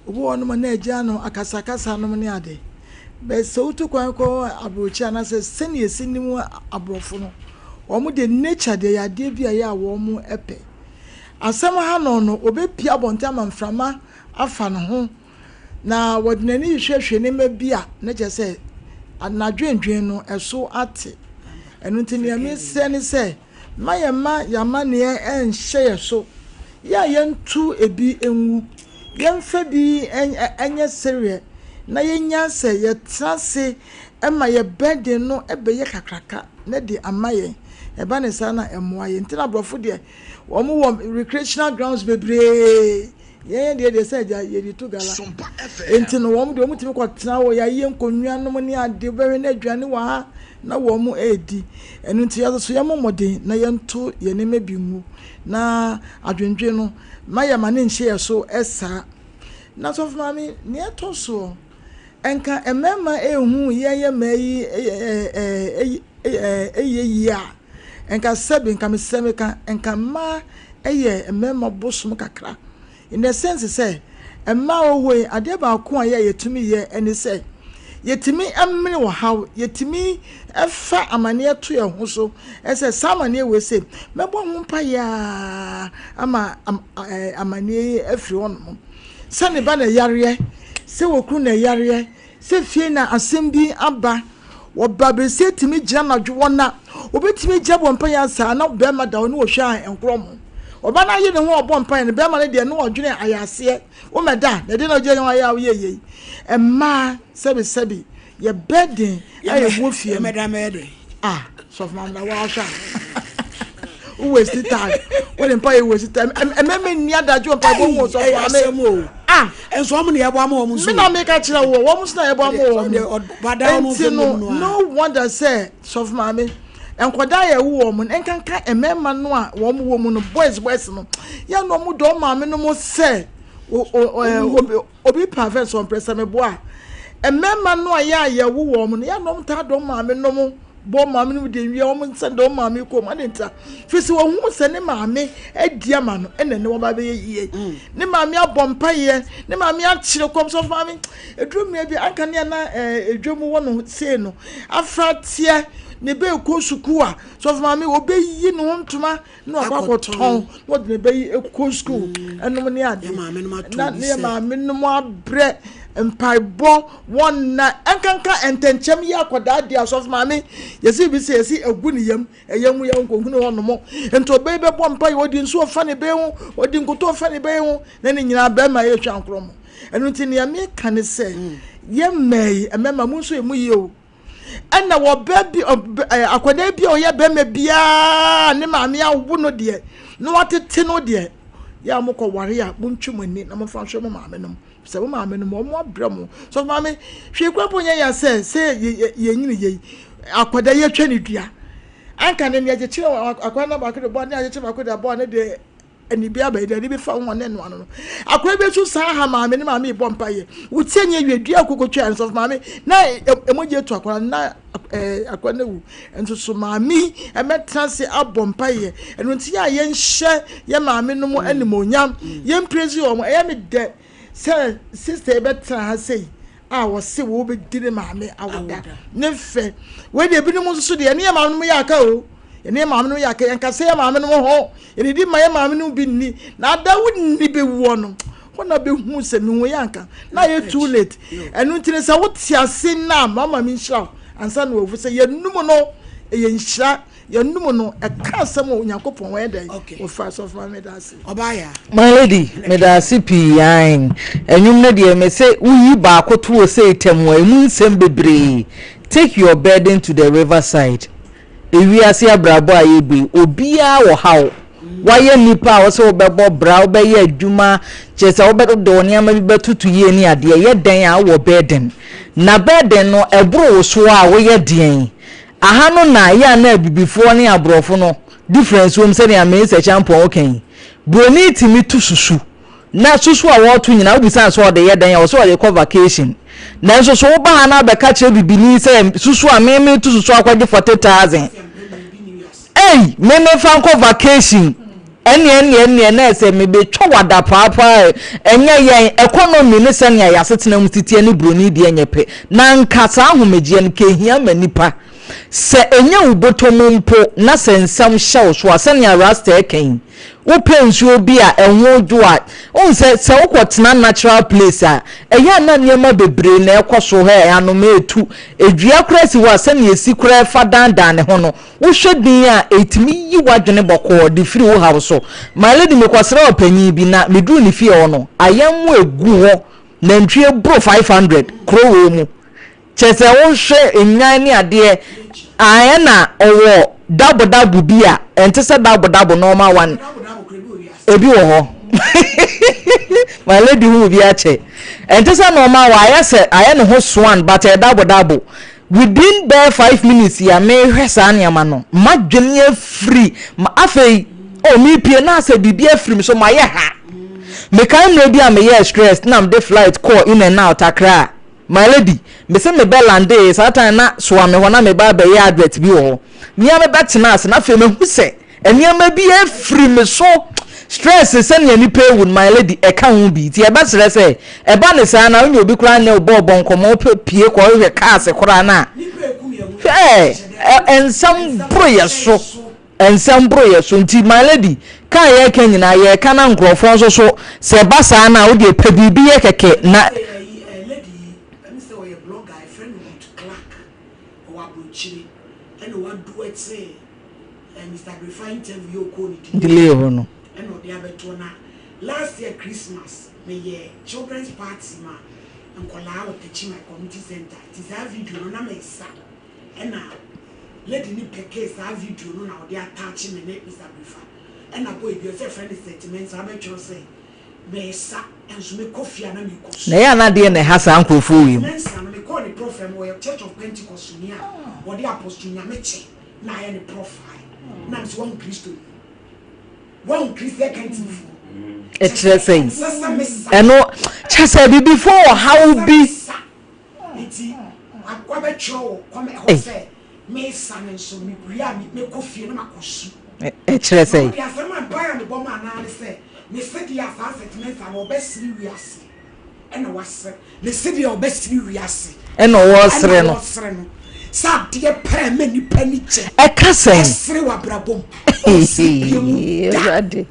obo no na agya no akasakasa no ne ade be so to kwan ko abrochi na se sene esinimu abrofo no omo de nature de yade bia ya wo mo epe asem ha no obepia bonta manframa afa no ho na wodnani hwehwe ne mabia na je se anadwendwen no eso ate enu ntini ame se ne se mayema yamane enhye yeso ya yentu ebi enwu yemfa bi enye serie na yenya se yetrase ema ye bede no ebeye kakraka na di amaye eba ne sana emoaye ntina brofo de wo mo recreational grounds bebre ye de say ye di to gala entino wo mo de wo mutimi kwatena wo ya ye nkonua no mo ne ade bere na adwane wa ha na wo mo edi enu nti ya so ye momode na ye nto ye ne mebi mu na adwendwe no maye mane nhye so esa na so mami ne to so enka emema ehu ye mayi ya enka sebi enka mesemeka enka ma eye emema bosum kakra in the sense say emma owe ade ba ko aye yetumi ye eni say yetimi amene wo haw yetimi efa amane to ye ho so ese samane we say mebo ho mpa ya ama amane afri won sane ba na yare se wokru na yare se fie na asem aba wo babese timi gina na dwo na obetimi jabo mpa ya sa na be ma da no wo hwa enkrom oba na ye ne ho obo mpa ne be ma ne de no odwene ayase wo meda na de na je no aya wo ye emma sebi ye bedin aye wo fie meda mede so from na wa sha who waste time when mpa ye waste time ememe ni adaju mpa bo mo so for me enso am ne yebo am wo so me na make a kira wo mo so na yebo am wo bada no wonder say so for mama enkoda ye wo mo enkanka emema no a wo mo wo mu no boys no ya no mo do maame no mo say obi perfect on press me boa emema no a ya ye wo mo no ya no mo ta do maame no mo bo maame no de wi o mo send do maame ko ma nta fisi wo hu se ne maame adia ma no ene ne wo ba be yie ne maame abompa ye ne maame a kire kom so maame edrum me bi anka ne na edwom wo no sei no afratie ne be ko suku a so maame obeyi no ntoma na akwakoton wo de be ko school enom ne ade na ne maame no mo abre empaibo won na enkanka entenchem ya akoda dia so maame yesi bi se yesi agu ne yam eyam ya nkohunu ho no mo ento be be bo mpa odi nso fa ne be hu odi nkoto fa ne be hu na ne nyina ba ma ye twa nkromo enu nti ne me kan se ye mai emema mu nso emu ye o ana wo baby akoda bi o ye be ma bia ne maame awu no de no watete no de ya moko ware ya buntwumani na mo fa hwe mo maame no se wo maame no mo abramo so maame hwe kwapo nya ya se ye nyini ye akoda ye twa ne dua anka ne ye kire akoda na ba kire bo ne ye kire akoda bo ne de eni bia ba de bi fa ho ne no ano akoda be su sa ha maame ne maame bo mpa ye wo tie nya we dua kokotwa so maame na emoje to akoda na akoda wu ento so maame emetrase abompa ye eno nti ya ye nhye ye maame no mo animonyam ye mprezi o mo ye me de say sister betra ha say wo se wo be dire maame awoda ne fe we de bi no mo so de ne maame no ya aka o ne maame no ya aka yanka say maame no ho ene di maye maame no bi ni na da wonni be wo no wona be hu se mi wo yanka na ye too late enu ntine say wo tiase na mama mi nhira ansa na wo say ye num no ye nhira ye num no e ka asem o Yakopon we den o first of my medasi obaya my lady medasi pian enum na de me say uyi ba akoto o say temo emu nsem bebre take your burden to the riverside ewi ase abrabo ayebi obia wo hawo waye nipa wo se obebo bra obeye adwuma chese obedo do niam bi betutu ye ni ade ye den a wo burden na burden no ebro wo so a wo ye den aha no na ya na bibifo ne abrofo no difference wom se ne ame se champion oken broni timi tu susu na susu a wo to nyina wo bisa so de ye den ya wo so de ko vacation na so so wo ba na be ka che bibini se susu a me tu susu akwaje 40,000 meme fanko vacation ene na ese me be twawada papa enye yen economy ne se ne ya setena mutitie ne broni de enyepe na nkasa ahomegie ne kehia manipa se enye ubotom mpo na sensam hyew so asane rasta eken wo pensuo bi a enwo do a onse se wokotena natural place a eya na niema bebre na ekoso he anoma etu edua krasi wo asane esi kra fa dandan ne ho no wo hwedin a etimi yi wadwene boko de firi wo hawo so my lady me kwasra opanyi bi na meduru ne fie ho no ayam egu ho na ntwe bro 500 kro wo mu chese wo hwe enyan ne ade ayena owo double bi a ente se double normal one ebi wo ho my lady who bi a che ente se normal wa ayene ho swan but a double within bare 5 minutes ya me hwesa na ma no madwene free ma afei o mi pie na se bibia free so ma ye ha me kan no bi a me ye stress na am the flight call in and out akra my lady me se me belande satan na so ame ho na me ba be ye advert bi wo nia me betena ase na fe me hu se eniama bi e free me so stress se ne ni pay with my lady e ka hu bi ti e ba sere se e ba ne sa na onye obi kura na obo nkomo pie ko hwe ka se kura na ensam bro yeso nti my lady ka ye ka nyina ye ka na nkrofo so se ba sa na wo de pa bibi ye keke na Mr. Refine interview code delay no and no dia betona last year Christmas me children's party ma and kola o teach my community center it is a video no na me sa and na lady ni peke sa video no na o dia attach me na Mr. Refine and na boy bi o say friend statement sa be tro say me sa and so me coffee na me ko na ya na de ne hasa ankrofo wi me sa me call the prophet mo Church of Pentecost ni a o dia apostle nya me che na ya ni profile na so one Christian can't saying eno chasa bi before how be iti akwabe cho come ho say me san so me bria me kofie na makosu saying ya se man buy me bom ana ne say me sidi asa settlement am obesiri wiase ena wase me sidi obesiri wiase ena wosre no sa de pre me ni paniche kasen sre wa brabom ready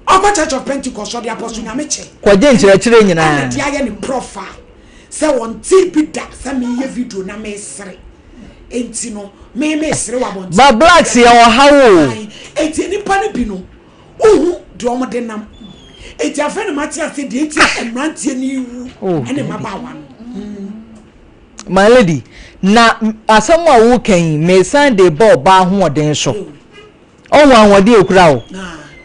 Oba Church of Pentecost or the apostle nyameche kwaje nchire nyina dia ye ni profile say won ti bi da say me ye video na me sre enti no me sre wa bon ba blacks ye o hawo enti ni pa ne bi no ohu de o mo de nam enti afa ne matia say de enti emrantie ni wu ene mabawa my lady na asamu a wo kan me Sunday ball ba ho oden so onwa anwode ekura o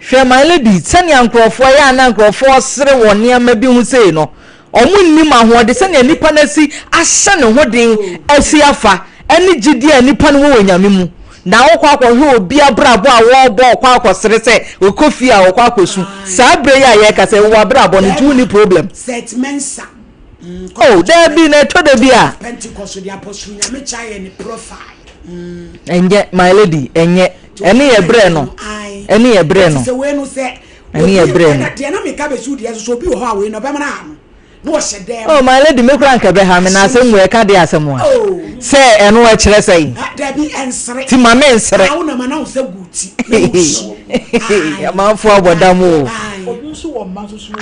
hwe my lady sani ankrofo ya na ankrofo sere wo niam bi hu sei no omunnim ahode sani nipa na si ahye ne hoden asi afa eni gidi a nipa no wo nyame mu na wo kwa hwe obi abrabo a wo bo kwa akosere se okofi a wo kwa akosu sa bre ya ye ka se wo abrabo no tu ni problem set mensa oh there be na to the bia Pentecost the apostle nyamecha ye ni profile enye my lady enye eni ebre no eni ebre no se we no se eni ebre no de na me ka be su de so bi ho ha we no be mana no no she dem oh my lady me kura nka be ha me na asem we ka de asem a se eno a kire sei da bi ensre ti ma me ensre a una mana o se guti ya ma fu abodam o obi nso wo ma so so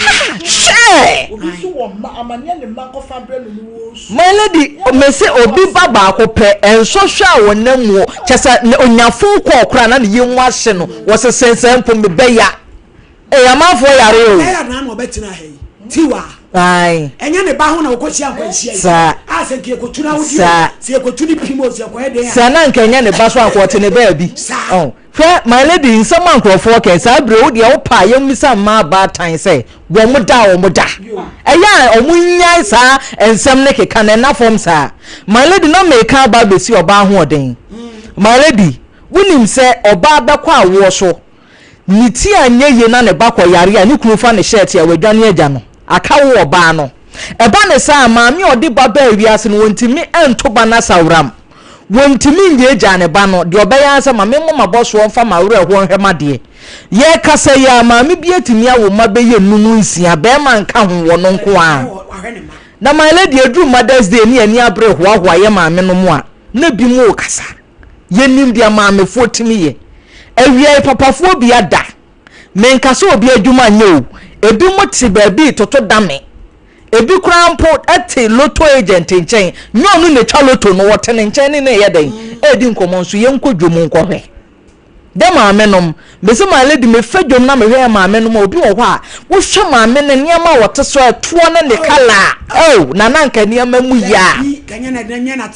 obi nso wo ma amanya ne ma ko fa bre no wo my lady me se obi baba ko pe enso hwa wo namu chesa onyafo ko okura na ne yenwu ahye no wo se sensempo me be ya ya ma fu yare o ya na no betina he tiwa ai enya ne ba ho na okochi akwanhia sa a se ke kotuna wo se ekotuni pimo se ko eden sa na nka enya ne ba so akote ne ba bi oh fe my lady nsam ankrofo ke sa bre wo de wo pa yemisa ma ba tan se wo mo da eya omunyai sa ensam ne ke kan na form sa my lady no me ka ba be si oba ho oden my lady wunim se oba be kwa wo so niti anye ye na ne ba kwa yare a ne kunu fa ne shirt ya wadwane agya no akawo oba no eba ne sa maami odi baba awiase no wontimi ento ba na sawram wontimi nje agya ne ba no de obeya sa maami mo maboso won fa mawure ho hwema de ye kasa ya maame bi atimi awo mabeye numu nsia be man ka ho wono nko a na my lady edru Mother's Day ni ani abre hoahoa ye maame no mu a na bi mu kasa ye nim dia maame fo timi ye awia papafo bi ada men kasa obi adwuma nye o ebi mo ti ba bi toto dame ebi krampo ate lotto agent nchen nyo no ne twa lotto no wote ne nchen ne ne ye den edi nkomo nso ye nkodwom nkɔhwe de maame nom bese my lady me fadwom na me hwe maame nom obi wo hɔ a wo hwe maame ne niam a wote so atuo ne ne kala na nanka niam mu ya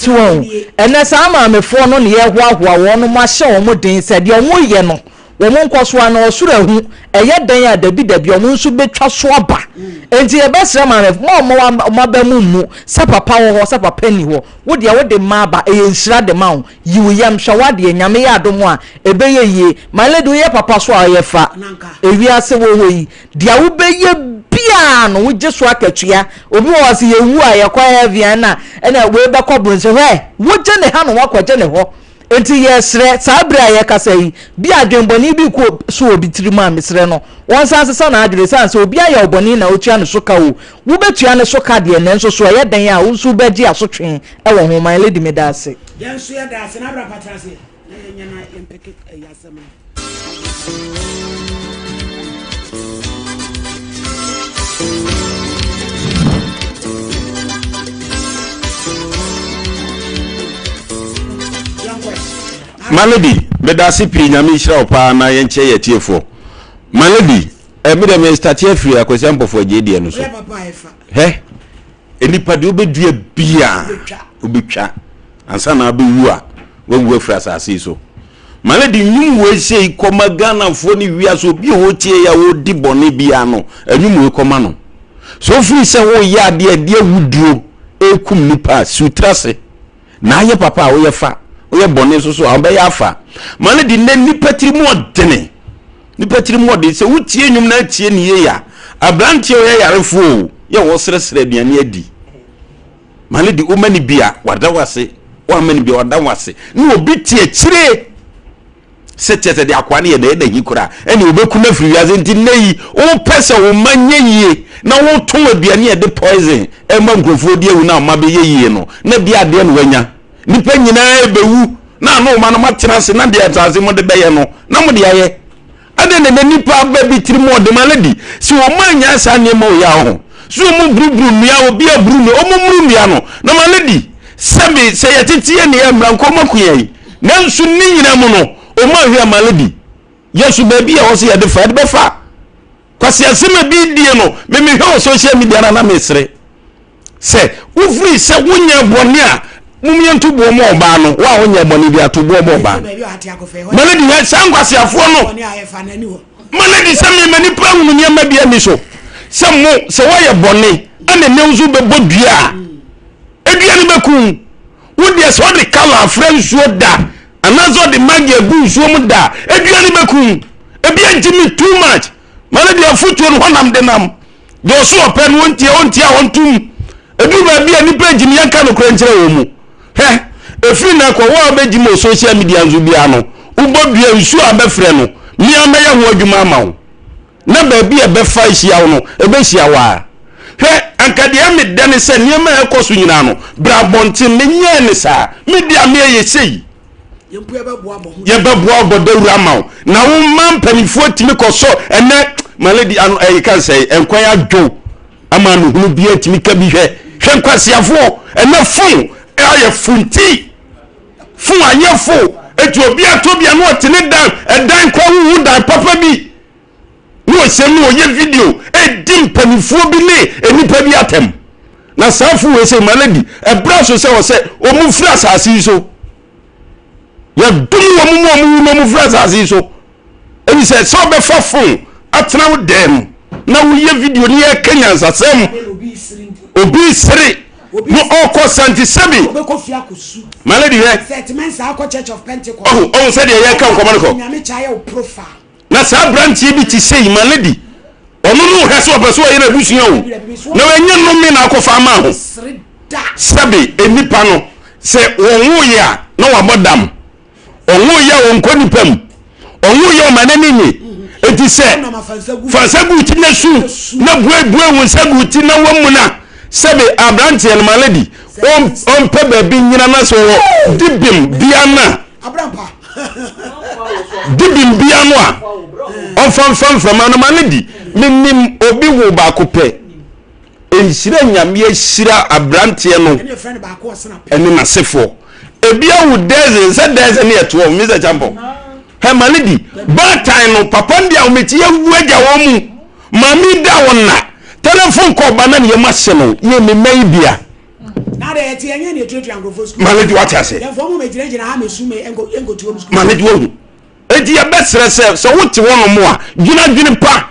tuo ene sa maame fo no ne ye hoahoa wo no ma hye wo den se de wo ye no wo mo nkoso ana osura hu eye dan ya dabi o mo nso betwa so aba enti e besra maame mo ba mu se papa wo ho se papa ni ho wo de ma ba e nsira de ma wo yiwo yam hwa de nyame ya adom a ebe ye yie my lady ye papa so a ye fa ewi ase wo ho yi dia wo be ye bia no wo je so akatua obi wo ase ye wu a ye kwa heavy na ena we be kobro se he wo je ne ha no wa kwa je ne ho enti yesre sabra ye kasa yi bi adwenboni bi ko so obi tirima mesre no won sanse na adwere sanse obi aye oboni na otua ne so ka wo wo betua ne so ka de ne nso so ye dan a wo so beji asotwen e wo ho my lady me da ase yenso ye da ase na bra patrase na nya na empeke yasam Malady, bedasi pi nyame hira opa na yenche yetiefo. Malady, me dem start here free akwese mpofo agedie no so. He? Enipa de obedua bia obetwa. Ansa na abewu a wawu afra asase so. Malady nyum we sei koma Ghana fo ni wia so bi ho tie ya wo di bone bia no. Anyum we koma no. So free se wo ya de wuduo ekum nipa sutrase. Na ye papa wo ye fa oye bone so abeya afa mane di ne nipatiri mu odene nipatiri mu ode se wutie nwum na tie ne ye ya abrantie oye yarefo ye wo sresre aduane adi mane di omani bia wada wase o amani bia wada wase ne obi tie kire setete de akwane ye da hikura ene obeku na firi yaze nti neyi o pese wo manye yie na wo ton aduane ye de poison e ma nkrofo di ewu na ma be ye yie no na bia de no wanya nipa nyina ebewu na no ma no matena se na de ataze mo de beye no na mo de aye ade ne nipa ba bi tiri mo de maladi si o manya sa ne mo ya ho so mo brubru mia obi abru ne o mo mru mia no na maladi sebe se yetetie ne ya mra nko makuye na nsu ni nyina mo no o ma hwe maladi yesu ba bi ya wo se ya de fa de befa kwase asema bi die no me hwe social media na mesre se ufri se wonya bone a mumientu bo mo ba no wa wonya bone bi atobo mo ba maladi ya sangwase afo no maladi se me mani pa hu nya ma bia mi so se mo se wo ye bone ane ne nzu be bodua edua ni beku wo de so de kala friends so da anazo de magia bu so mu da edua ni beku ebi antimi too much maladi afutu no honam de nam do so open wontia wontum edu ba bia ni page mi yanka no krenkyere wo mu he efiri na kwa wa beji mo social media nzu bia no ubodua nsu abefre no mi amaya ho adwuma ma wo na ba bia be fa hia wo no ebe hia wa he ankade am de ne se niam ekoso nyina no bra bontin ne nya ne sa media me ye sei ye beboa bodawura ma wo na wo man panifo timi koso ene maladi an e kan say enkwan adwo ama no hunu bia timi ka bi hwe nkwasiafo ene fun aye funti fun anyefo etu obi atobia no otene dan edan kwa wu dan papa bi no se no ye video edim panifo bi ne enipa bi atem na safu we se maladi e braso se wo se o mu fira asase so ya dum wo mu fira asase so e se so be fa fun atena wo dem na wo ye video ni e kenya nsasem obi siri no oko santi sebi obekofia kosu malady he settlements akọ church of pentecost said ye kan komano ko nyame chaye o profile na sa branch bi ti sei malady onu no hese opeso ye na busuya o na wenye no me na akofa ma ho sebi enipa no se wonwo ye a na wabodam onwo ye won konipam owu ye o manani ni enti se fansagu ti na su na bue wonsagu ti na wamu na sebe abrante en malady on pe ba bi nyina na so dibim biana abrampa dibim biano a on fam from an malady minim obi wo ba ko pe enhyira nyame ahyira abrante no ene na sefo ebia wo deze se deze ne eto Mr. Champo he malady bad time no papa ndia o meti yawu agya wo mu mami da wona telephone call bana ne yemahye no ye me mai bia na de eti enye ne tretu angrofo school malady what you say dem for mu me gina ha me sume engo tuo mu school malady wo eti ya besre se so wote wono mo a gina pa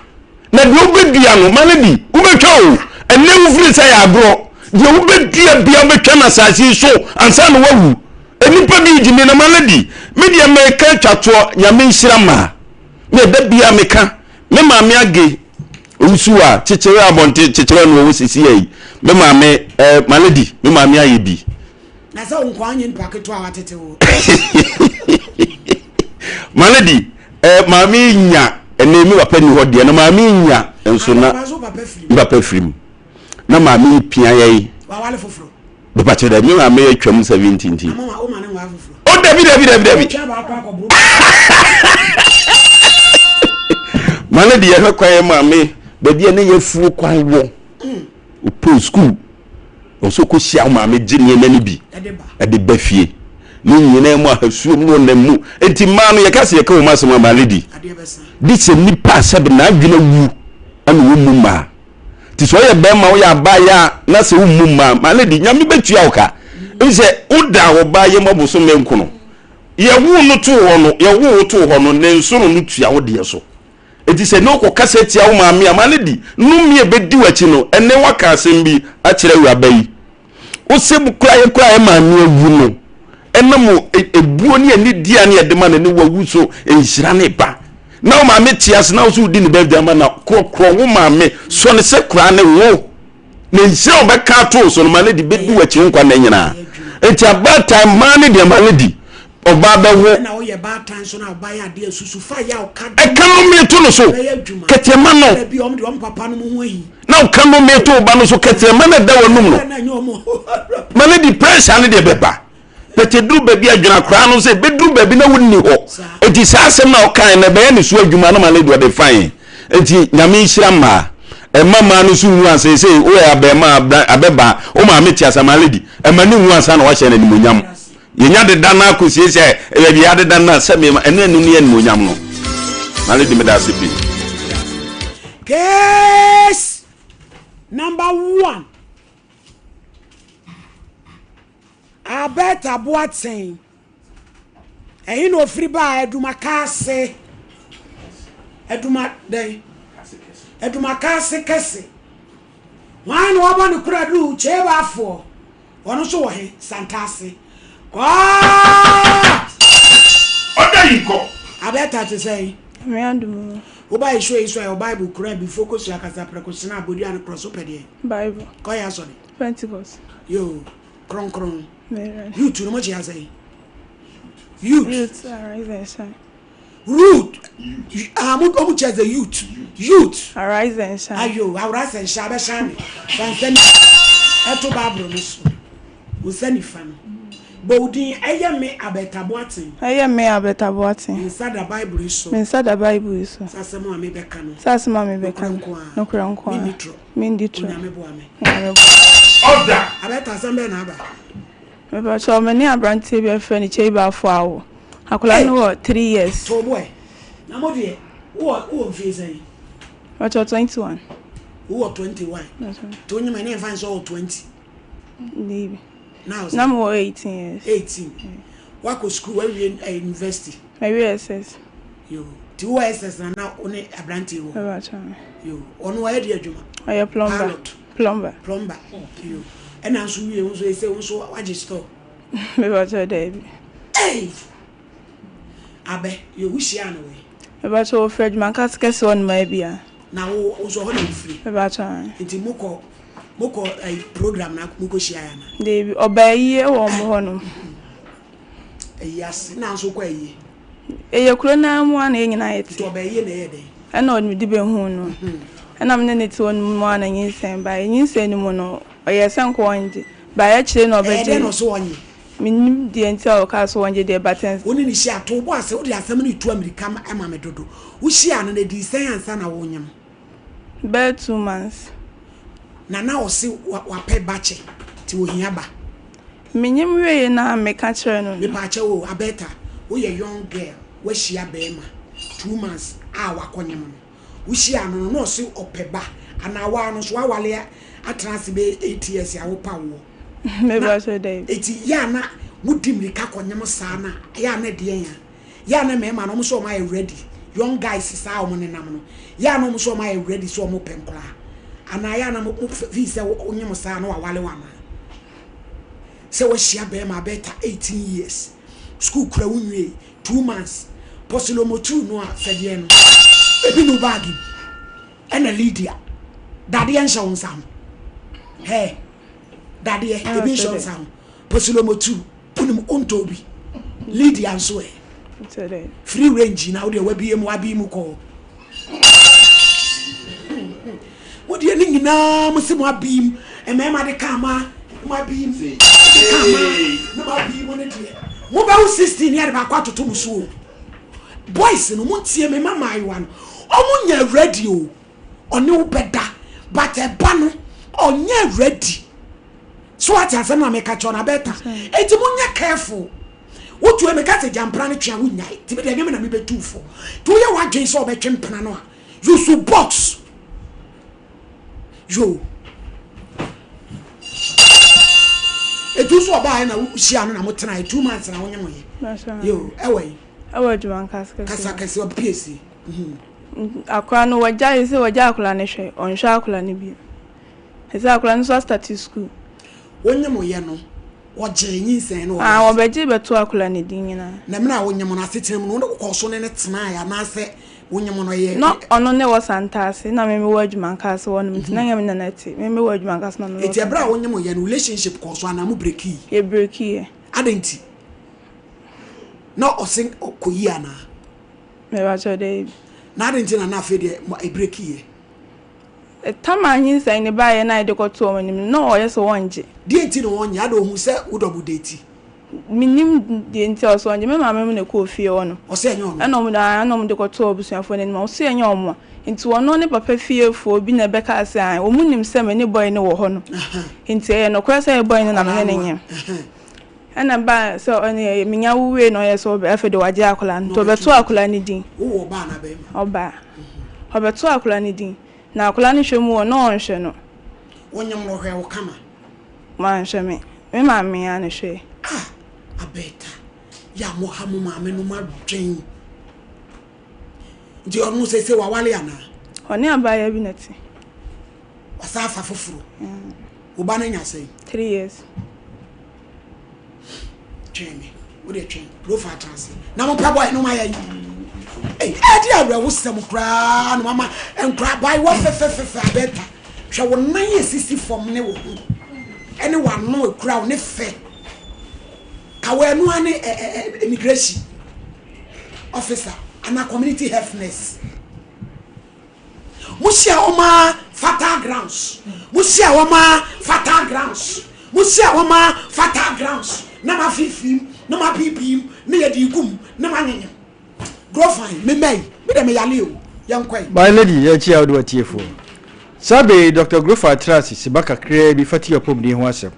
na de obedua no malady ubetwa o ene wo firi say agro de obedua bia betwa na saasi so ansa no wawu enipa bi gine na malady media meka twato nyame nhira ma na da bia meka me maame age usuwa chichere abonte chichere no wo sisi yi me maame malady me maame aye bi na sa unkwanye npaketo a watete wo malady maame nya enemi wapa ni hode na maame nya enso na papa frim na maame pia yi wa wale foforo be pa che da me maame atwam 17 mama o mane wa foforo o David malady ya kwaye maame bedi ene yefu kwan wo o pro school o so ko hia maame gine nani bi ade ba fie ni nyina mu ahasuo mu na mu enti ma no ye kase ye ka o masema malady di se nipa sabe na adwena wu ana wo mu ma ti so ye be ma wo ya ba ya na se wo mu ma malady nyame betua wo ka nse uda wo ba ye mabuso menku no ye wu no to ho no ye wu to ho no ne nsoro no tua wo de so eti se no ko kaseti a wo maame malady no mie bedi wachi no ene waka asem bi a kire wu abayi wo se bu kura ye maame awu no enam ebuo ne ani dia ne edema ne wawu so enhyira ne ba na wo maame tias na wo so di ne birthday ma na krokro wo maame so ne se kura ne wo ne nhyira obeka to so no malady bedi wachi nkwa na nyina enti about time man de malady oba bewo na wo ye bad time so na oba ya de asusu fa ya o ka economy to no so ketema no bi om de om papa no ho yi na economy to oba no so ketema na da wonum no malady pressure ne de beba pete duru baby adwuna kra no se beduru baby na wonni ho enti sa asem na o kan na be ya ne so adwuma na malady wo de fine enti nyame nhira ma mama no so wu anse se o ya be ma abeba o ma meti asa malady mani wu ansa na wa hye na nimonyam yenya de dana ko siesie e bi ade dana se me enu enu ne nimonyam no malady me da se bi case number 1 abeta boaten ehin no free ba eduma kase eduma den eduma kase kese wan wo ba ne kura du cheba afo wono so wo he santase oda yiko abeta te say me andu wo ba isho your bible kura bi focus ya kasa prekosina abodi an cross opede bible ko ya so ni Pentecost yo kron you to no much ya say youth arise and shine root omu cheze youth arise and shine ayo arise and shine be shine fansani eto bible no so wo sani fan Bodi me abetaboaten. Me abetaboaten. Inside the Bible so. Inside the Bible so. Sasema me beka no. Sasema me beka no kura nko. Minditro. Nyame boa me. Order. Abeta sambe na aba. Me ba so me ni abrante bi afa ni cheba afo awo. Akola no 3 years. To boy. Na mo de wo mfie What 21. Wo 21. To nyima na fan so 20. Maybe. Now I'm 18 years. 18. What go school where we university? My SS. You. To SS na now only abrante wo. You. On where dey adwuma? I plumber. Plumber. You. And am so we so say so waje store. Me ba cho dey. Hey. Abe, you wish ya no way. Me ba cho Fred man kase on my bia. Na wo so ho na free. Me ba cho. Nti moko program na muko share na dey obayi e wo mo ho no yes na so kwa yi Eye kuro na mu ana nyina yete. To be ye na ye den. Ana on di be hu no. Ana me ne ti won mu ana nyinsen ba. Nyinsen ni mu no oye senko wonje. Ba ya chire na obeje. E no so wonye. Minim di enti o ka so wonje de batten. Woni ni hia to bo ase wo de asem ni tu America ma me dodo. Wo hia no na di sen ansa na wonyam. Be 2 months. Na o se wa pe bache ti wo hia ba. Minim we na me ka chere no. Me pa che wo abeta. Wo ye young girl, wo hia be ma 2 months a wa konyam no. Wo hia no no se opeba ana wa no so wa wale atrans be 8 years ya wo pa wo. Me ba so dey. Eti ya na mudimri ka konyam sa na ya na de ya na me ma no so ma ready. Young guys sa o mo ne nam no. Ya no so ma ready so mo penkra. Ana ya na mo visa onyem sa na wa wale wa ma. Se wo hia be ma beta 18 years. School kura wunwe 2 months. Posilo mo 2 no a fede no. Ebi no bagi. Ena Lydia. Daddy en shon sam. Hey. Daddy ebi shon sam. Posilo mo 2 punim ontobi. Lydia nso e. Today. Free range na we bi mu ko. What do you think na mo se mo abim e me ma de kama mo abim kama no abim mo ne de mo ba 16 year ba kwa toto muso boys no mo tie me mama ayi no omo nya ready o one wo beda but e ba no onye ready so what asem na me ka cho na beta enti mo nya careful what you make a jampra ne twa wo nyai ti be de me na me betu fo to ye wa dwen so be twempena no a you should box yo etu so ba na hia no na mo tena 2 months na wonye moye yo ewe juman kasa kasa o PC akwa no waja ise waja akula ne hwe onhwa akula ne bi ise akula no so start school wonye moye no oje nyinsen no wo beje beto akula ne din nyina na me na wonye mo na setem no ko so ne tena ya na se wonye mo no ye no ono ne wo santase na me wo adwuma nkase wo no mtina nyame na nati me wo adwuma nkase na no eti ebra wonye mo ye no relationship ko so ana mu breaki e breaki adenti no osin koyi ana me ba cho dey na adenti na afa de e breaki e tamanyin sai ne ba ye na de ko to onim no o ye so wonje de enti no wonye ado hu se udobu deti minim de enti o so wonje me mama me na ko fie wono o se enyo no anom de ko to obusuafo ne ma o se enyo omo enti wono ne papa fie fo obi na beka ase an o munim se me ne boy ne wo ho no enti e no kwa se boy ne na me ne nyem ana ba so oni minya wuwe no ye so be afede waje akola nto beto akola ni din wo ba na be ma oba obeto akola ni din na akola ni hwemu no onhwe no wonyam no hwe wo kama ma nhwe me ma me ya ne hwe abeta ya mo hamu ma me no ma dwen ndi onu se wa wale ana oni abaya bi nati wasafa foforo wo ba na nya sei 3 years Jamie, what are you trying? Profile trans. Now, my boy, no, my hey, I will some crown, mamma, and grab by what better. Shall 960 from no anyone know a crown if fair. I wear no one immigration officer and a community healthness. Musia Oma fatal grounds. Musia Oma fatal grounds. Musia Oma fatal grounds. Na ma fifim na ma bibim na ye di gum na ma nyem grow fine me de me yale o yankwai my lady ya chi awdo atiefo sabe Dr. Grofa Trust sibaka kre bi fati opom ni ho asem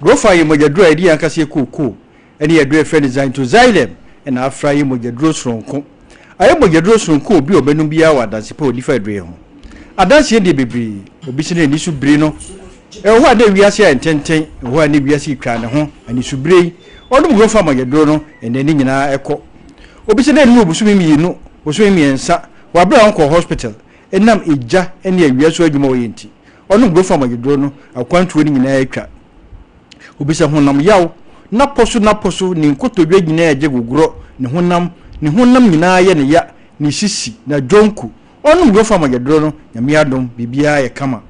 Grofa ye mogaduro edi ankase kokoo ene ye do friend design to Xylem na afra ye mogaduro sonko aye mogaduro sonko obi obenum bia wadanse pa odi fa dwe ho adanse de bebre obi sene ni su bire no ho ade wiase ya ntenten ho ane wiase twa ne ho ani subrei odum Grofa mogaduro no ene ni nyina ekọ obi sene ni obusumi mienu osumi miensa wabra onko hospital enam eja ene awiaso adwuma oyenti onu Grofa mogaduro no akwantuo ni nyina atwa obi se honam yaw na poso ni nkotodwe nyina age gogoro ne honam nyina ye ne ya ni sisi na jonku onu Grofa mogaduro no nyame adom bibia ye kama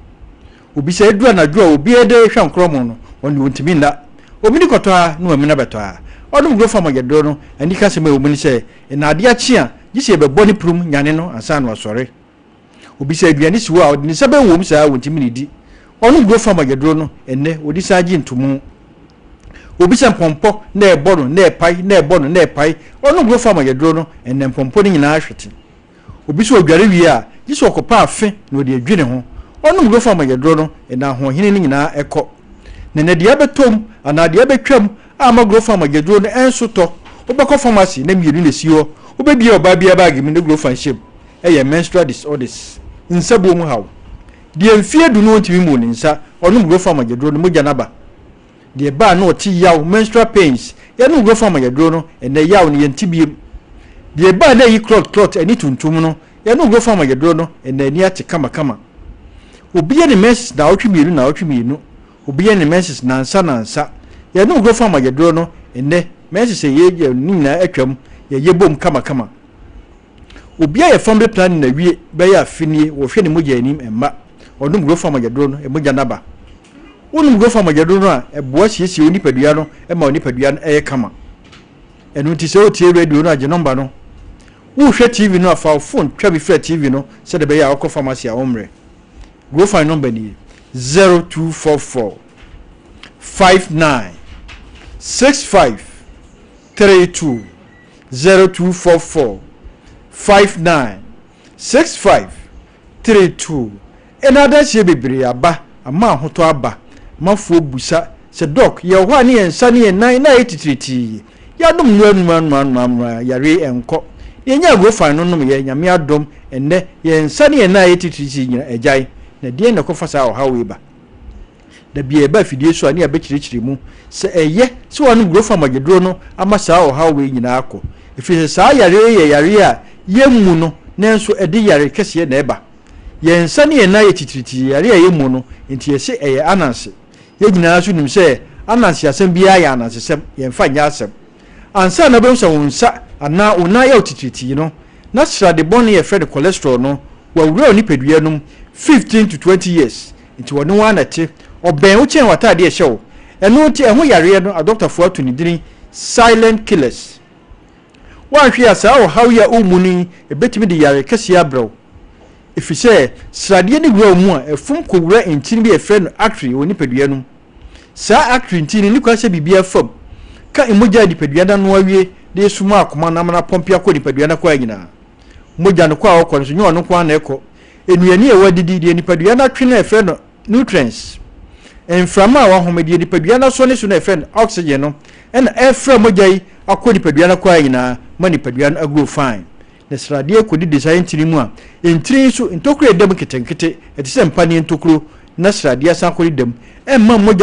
obi se dura na dura obi ede hwa nkromo no oni wontimi nda obi ni koto a no amina beto a odum grofa magedro no ani ka se me omuni se na ade achi a gise be boni prum nyane no ansa no asore obi se aduane si wo a odini se be wo msa wontimi ni di odum grofa magedro no enne odi saji ntumu obi se mpompo na ebo no na epai na ebo no na epai odum grofa magedro no enne mpompo ni nyina ahwete obi se odware wi a gise okopa afe na odi adwene ho odum grofa magedro no ena ho hene ni nyina ekọ na dia betom ana dia betwam ama grofa magedro no enso to obekọ pharmacy na mienu na siwo obebie oba bia bag mi ne grofa ship eye menstrual disorders nsabo mu hawo die mfie du no ntimi mu ni nsa onum grofa magedro no mogya naba die ba na oti yaw menstrual pains ya no grofa magedro no ene yaw ne yentibiem die ba na yi clot eni tuntum no ya no grofa magedro no ene ni ate kama obi ye ne mens na otwi mienu obi ye ne menses nansa ya no grofa magedro no ene menses ye nina atwam ye bom kama obi ye family plan na wie be ya afinie wo hwe ne mogya anim emma onum grofa magedro no emogya naba onum grofa magedro no a eboa siesie onipadua no ema onipadua no eye kama enu ti se o tie radio no age number no wo hwe TV no afa phone twa bi fra TV no se de be ya akọ pharmacy a omre grofa number ni 0244 59 65 32 0244 59 65 32 enada sie bebre aba ama hoto aba mafuo busa se doc ye ho ani ensa ne nan na etitriti ya dum nuanu yare enko yenya grofa no nom ye nyame adom enne ye ensa ne nan etitriti nyina ejai na die na kofasa o hawe ba da bia ba fidie so ani abekirikiri mu se eye se wonu grofa magedro no ama saa o hawe nyina akọ efise saa yare a yemmu no nenso ede yare kese na eba ye nsa ne na ye titiriti yare a yemmu no enti ye se eye ananse ye nyina so nim se ananse asem bia ya ananse sem ye mfa nya asem ansa na be nsa wonsa ana ona ye titiriti no na srade bone ye fed cholesterol no wa wura oni pedua no 15 to 20 years enti wonu wa na te oben uche watade ye hyew eno ti eho yare no a doctor fo ato ni dini silent killers wan hwe asa o how ya umuni ebetimi de yare kase abrew efise srade ni gura mu a efum ko wura entini bi efe no actree oni pedua no sa actree entini ni kwase bibia fam ka emoja di pedua na no awie de suma akoma na mana pompia ko di pedua na kwa nyina moja no kwa okọ nso nyo no kwa na ekọ enuani e wadidi de ni pedua na twe na efe no nutrients enframa wa homedie nipadua na so ne so na efe oxygen no en efra mogai akọ nipadua na kwa nyina ma nipadua na agro fine na srade ko di design tiri mu a entiri so ntokuro edem ketenkete etise mpane ntokuro na srade asan ko dem emma moja